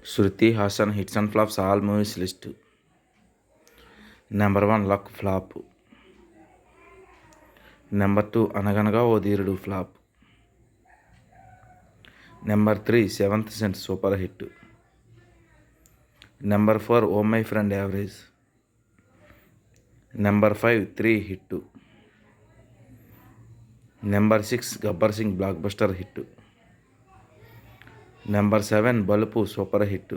Shruti Haasan hits and flops all movies list. Number 1 luck flop. Number 2 Anaganaga O Dheerudu flop. Number 3 seventh sense super hit. Number 4 oh my friend average. Number 5 3 hit. Number 6 Gabbar Singh blockbuster hit. Number 7 Balupu super hit.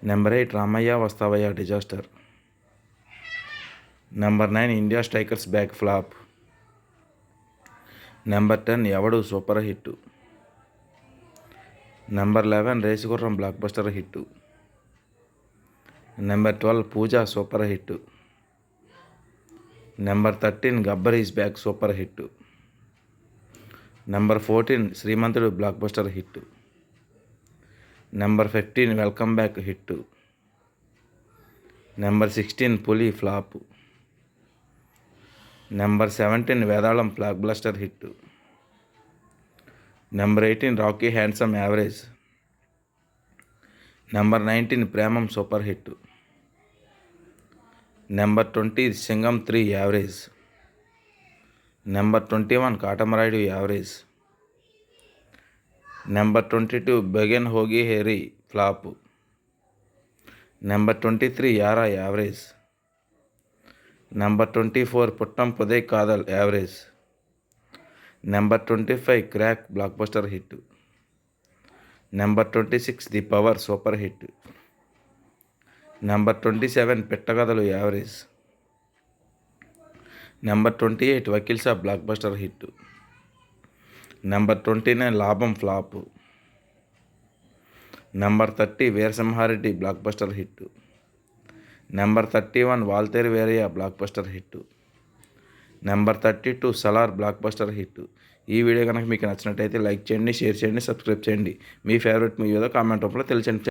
Number 8 Ramayya Vasthavayya disaster. Number 9 India strikers back flop. Number 10 Evadu super hit. Number 11 Race Gurram blockbuster hit. Number 12 puja super hit. Number 13 Gabbar is back super hit. Number 14 Srimanthudu blockbuster hit. Number 15 welcome back hit. Number 16 Puli flop. Number 17 Vedalam blockbuster hit. Number 18 Rocky handsome average. Number 19 Premam super hit. Number 20 Singam 3 average. Number 21 Katamarayudu average. Number 22 Behen Hogi Teri flop. Number 23 Yaara average. Number 24 పుట్టం పొదే కాదల్ average. Number 25 crack block buster hit. Number 26 the power super hit. Number 27 పెట్టగదలు average. Number 28 Vakeel Saab blockbuster hit. Number 29 Laabham flop. Number 30 Veera Simha Reddy blockbuster hit. Number 31 Waltair Veerayya blockbuster hit. Number 32 Salaar blockbuster hit. ఈ video కనుక మీకు నచ్చినట్టయితే like చేయండి, share చేయండి, subscribe చేయండి. మీ favourite movie ఏదో కామెంట్ రూపంలో తెలియచేయండి.